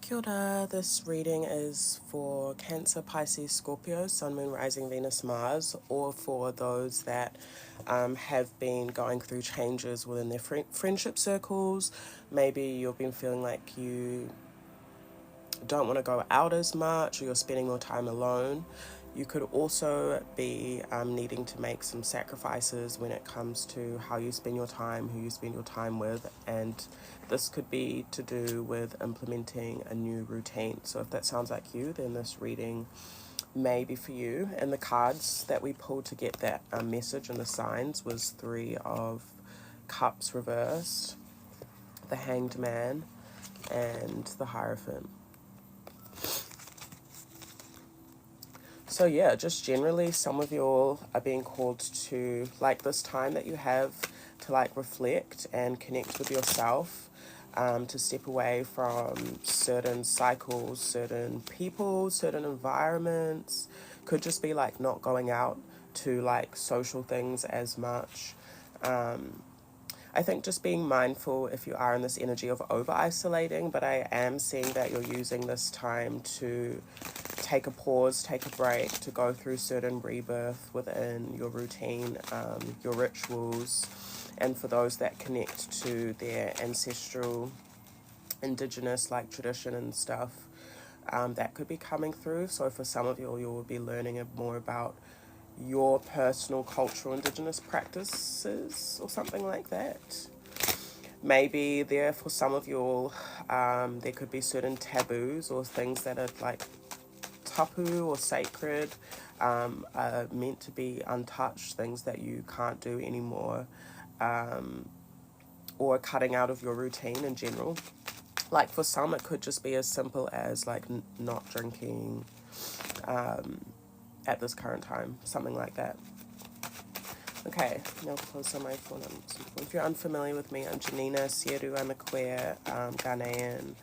Kia ora. This reading is for Cancer, Pisces, Scorpio, Sun, Moon, Rising, Venus, Mars, or for those that have been going through changes within their friendship circles. Maybe you've been feeling like you don't want to go out as much, or you're spending more time alone. You could also be needing to make some sacrifices when it comes to how you spend your time, who you spend your time with, and this could be to do with implementing a new routine. So if that sounds like you, then this reading may be for you. And the cards that we pulled to get that message and the signs was 3 of Cups reversed, the Hanged Man, and the Hierophant. So yeah, just generally some of you all are being called to, like, this time that you have to like reflect and connect with yourself, to step away from certain cycles, certain people, certain environments. Could just be like not going out to like social things as much. I think just being mindful if you are in this energy of over-isolating, but I am seeing that you're using this time to take a pause, take a break, to go through certain rebirth within your routine, your rituals, and for those that connect to their ancestral, indigenous like tradition and stuff, that could be coming through. So for some of you, you will be learning more about your personal cultural indigenous practices or something like that. Maybe there for some of you all, there could be certain taboos or things that are like tapu or sacred, are meant to be untouched, things that you can't do anymore, or cutting out of your routine in general. Like for some, it could just be as simple as like not drinking at this current time, something like that. Okay, now close on my phone. If you're unfamiliar with me, I'm Janina Asiedu. I'm a queer Ghanaian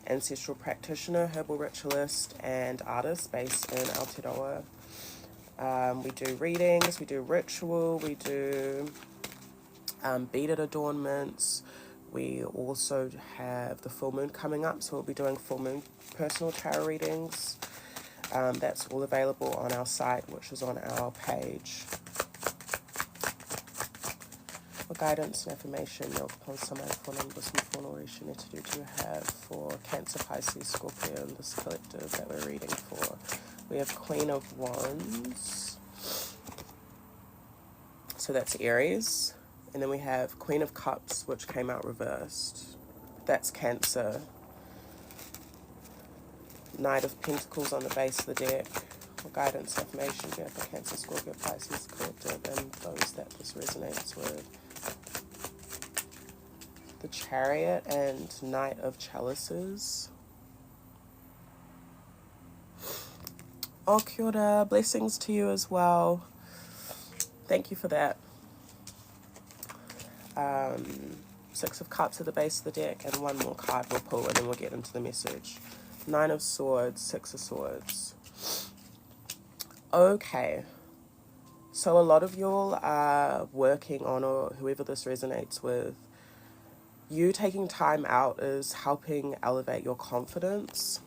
ancestral practitioner, herbal ritualist, and artist based in Aotearoa. We do readings, we do ritual, we do beaded adornments. We also have the full moon coming up, so we'll be doing full moon personal tarot readings. That's all available on our site, which is on our page. For guidance and information, you'll post some phone numbers and phone originally to have for Cancer, Pisces, Scorpio, and this collective that we're reading for. We have Queen of Wands. So that's Aries. And then we have Queen of Cups, which came out reversed. That's Cancer. Knight of Pentacles on the base of the deck. For guidance information, you have for Cancer, Scorpio, Pisces, collective, and those that this resonates with. The Chariot and Knight of Chalices. Oh, kia ora. Blessings to you as well. Thank you for that. 6 of Cups at the base of the deck, and one more card we'll pull, and then we'll get into the message. 9 of Swords, 6 of Swords. Okay. So a lot of y'all are working on, or whoever this resonates with, you taking time out is helping elevate your confidence.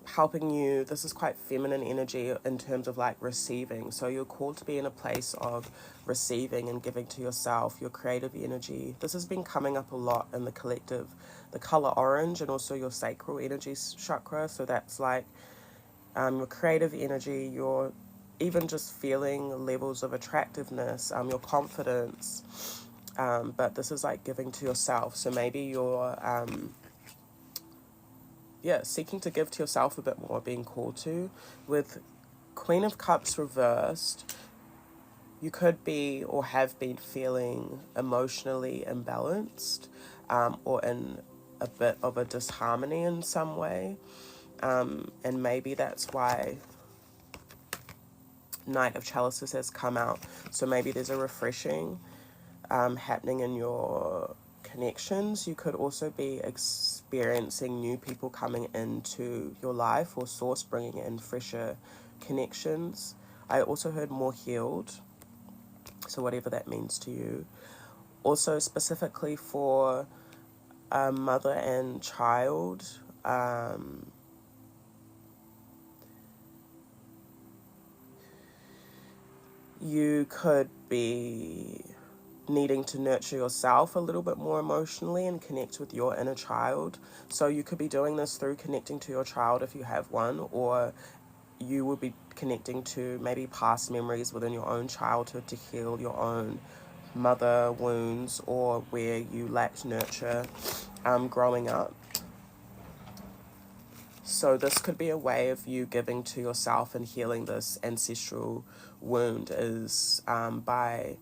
Helping you, this is quite feminine energy in terms of like receiving. So you're called to be in a place of receiving and giving to yourself, your creative energy. This has been coming up a lot in the collective, the color orange, and also your sacral energy chakra. So that's like your creative energy, your even just feeling levels of attractiveness, your confidence. But this is like giving to yourself. So maybe you're seeking to give to yourself a bit more, being called to. With Queen of Cups reversed, you could be or have been feeling emotionally imbalanced, or in a bit of a disharmony in some way. And maybe that's why Knight of Chalices has come out. So maybe there's a refreshing happening in your connections. You could also be experiencing new people coming into your life, or source bringing in fresher connections. I also heard more healed, so whatever that means to you. Also specifically for mother and child. You could be needing to nurture yourself a little bit more emotionally and connect with your inner child. So you could be doing this through connecting to your child if you have one, or you will be connecting to maybe past memories within your own childhood to heal your own mother wounds, or where you lacked nurture growing up. So this could be a way of you giving to yourself and healing this ancestral wound, is by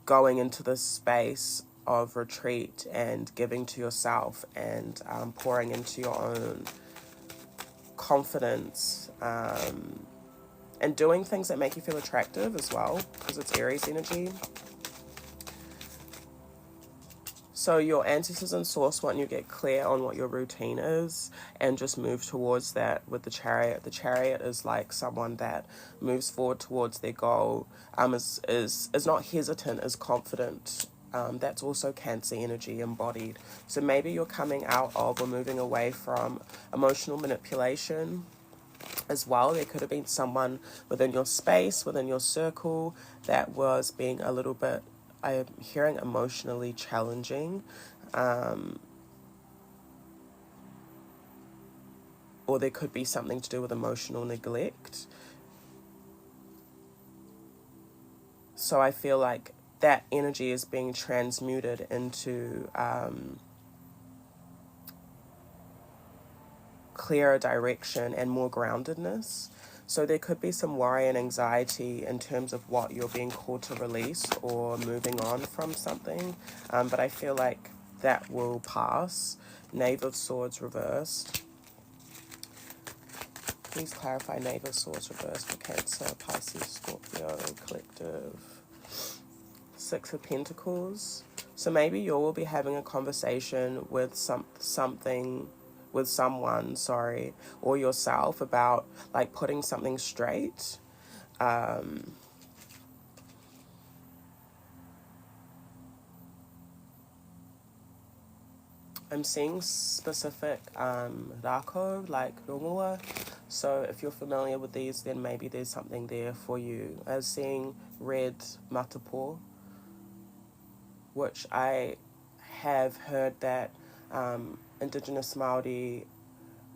going into this space of retreat and giving to yourself, and pouring into your own confidence, and doing things that make you feel attractive as well, because it's Aries energy. So your ancestors and source want you to get clear on what your routine is and just move towards that with the Chariot. The Chariot is like someone that moves forward towards their goal, is not hesitant, is confident. That's also Cancer energy embodied. So maybe you're coming out of or moving away from emotional manipulation as well. There could have been someone within your space, within your circle, that was being a little bit, I'm hearing, emotionally challenging, or there could be something to do with emotional neglect. So I feel like that energy is being transmuted into clearer direction and more groundedness. So there could be some worry and anxiety in terms of what you're being called to release or moving on from something. But I feel like that will pass. Knave of Swords reversed. Please clarify Knave of Swords reversed for Cancer, Pisces, Scorpio, Collective. Six of Pentacles. So maybe you will be having a conversation with someone, or yourself, about like putting something straight. I'm seeing specific rako, like rongoa. So if you're familiar with these, then maybe there's something there for you. I was seeing red matapo, which I have heard that Indigenous Māori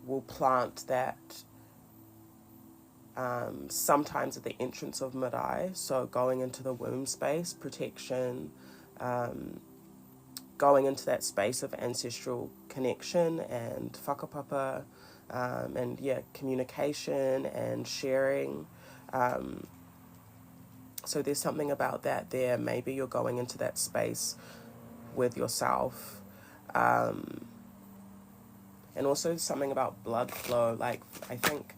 will plant that sometimes at the entrance of marae, so going into the womb space, protection, going into that space of ancestral connection and whakapapa, and communication and sharing. So there's something about that there. Maybe you're going into that space with yourself. And also something about blood flow. Like I think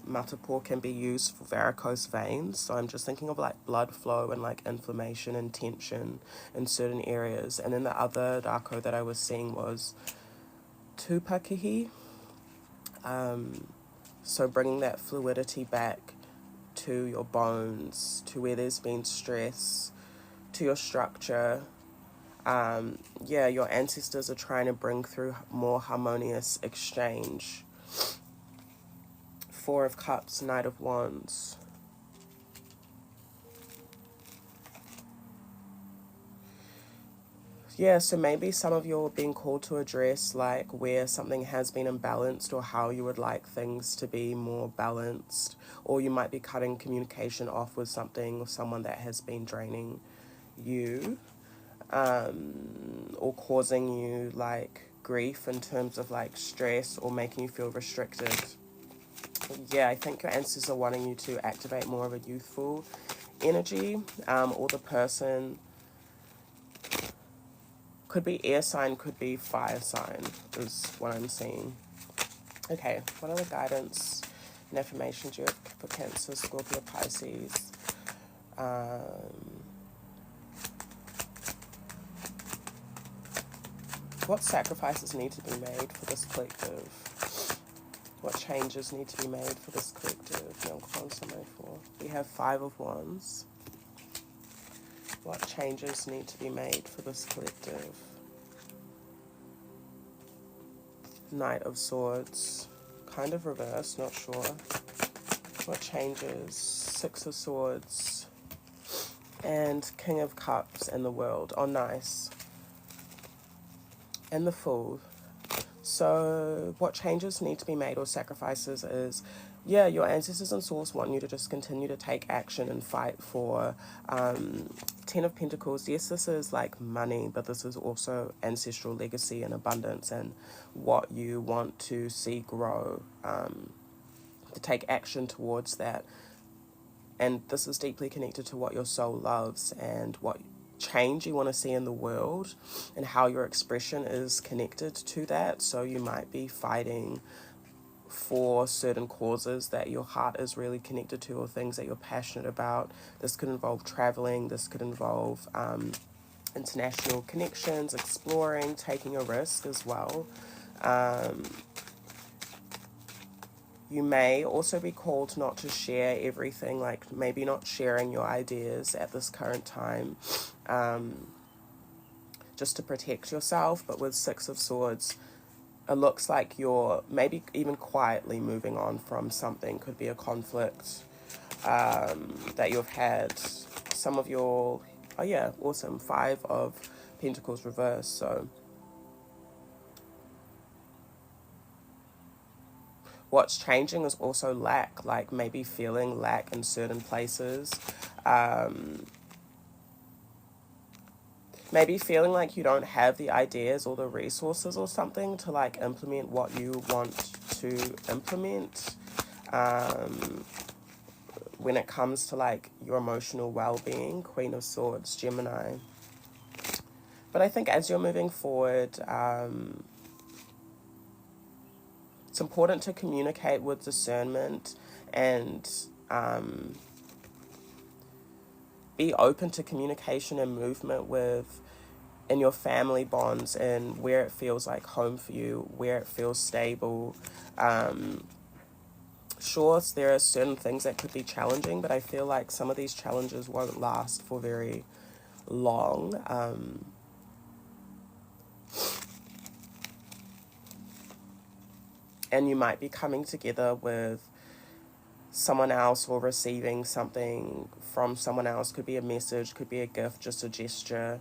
matapo can be used for varicose veins. So I'm just thinking of like blood flow and like inflammation and tension in certain areas. And then the other rako that I was seeing was tupakihi. So bringing that fluidity back to your bones, to where there's been stress, to your structure. Your ancestors are trying to bring through more harmonious exchange. Four of Cups, Knight of Wands. Yeah, so maybe some of you are being called to address like where something has been imbalanced, or how you would like things to be more balanced. Or you might be cutting communication off with something or someone that has been draining you, or causing you like grief in terms of like stress, or making you feel restricted. Yeah, I think your ancestors are wanting you to activate more of a youthful energy, or the person could be air sign, could be fire sign, is what I'm seeing. Okay, what other guidance and information do you have for Cancer, Scorpio, Pisces? What sacrifices need to be made for this collective? What changes need to be made for this collective? We have Five of Wands. What changes need to be made for this collective? Knight of Swords. Kind of reversed, not sure. What changes? Six of Swords. And King of Cups and the World. Oh, nice. And the Fool. So what changes need to be made or sacrifices is, yeah, your ancestors and source want you to just continue to take action and fight for Ten of Pentacles. Yes, this is like money, but this is also ancestral legacy and abundance and what you want to see grow, to take action towards that. And this is deeply connected to what your soul loves and what change you want to see in the world and how your expression is connected to that. So you might be fighting for certain causes that your heart is really connected to or things that you're passionate about. This could involve traveling. This could involve international connections, exploring, taking a risk as well. You may also be called not to share everything, like maybe not sharing your ideas at this current time, just to protect yourself. But with Six of Swords, it looks like you're maybe even quietly moving on from something. Could be a conflict that you've had. Some of your, oh yeah, awesome, Five of Pentacles reversed. So what's changing is also lack, like maybe feeling lack in certain places. Maybe feeling like you don't have the ideas or the resources or something to like implement what you want to implement. When it comes to like your emotional well-being, Queen of Swords, Gemini. But I think as you're moving forward, it's important to communicate with discernment and be open to communication and movement with in your family bonds and where it feels like home for you, where it feels stable. Sure, there are certain things that could be challenging, but I feel like some of these challenges won't last for very long. And you might be coming together with someone else or receiving something from someone else. Could be a message, could be a gift, just a gesture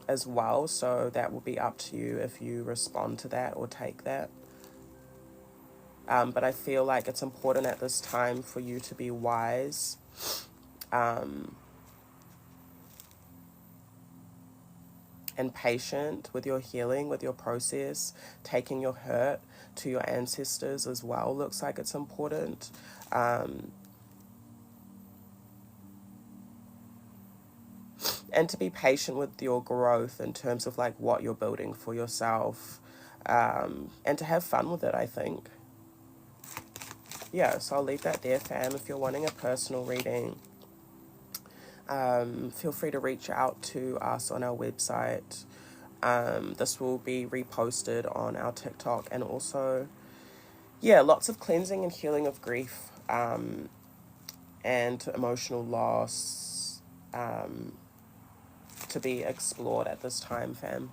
as well. So that will be up to you if you respond to that or take that. But I feel like it's important at this time for you to be wise. And patient with your healing, with your process, taking your hurt to your ancestors as well looks like it's important. And to be patient with your growth in terms of like what you're building for yourself, and to have fun with it, I think. Yeah, so I'll leave that there, fam. If you're wanting a personal reading, feel free to reach out to us on our website. This will be reposted on our TikTok, and also, yeah, lots of cleansing and healing of grief and emotional loss to be explored at this time, fam.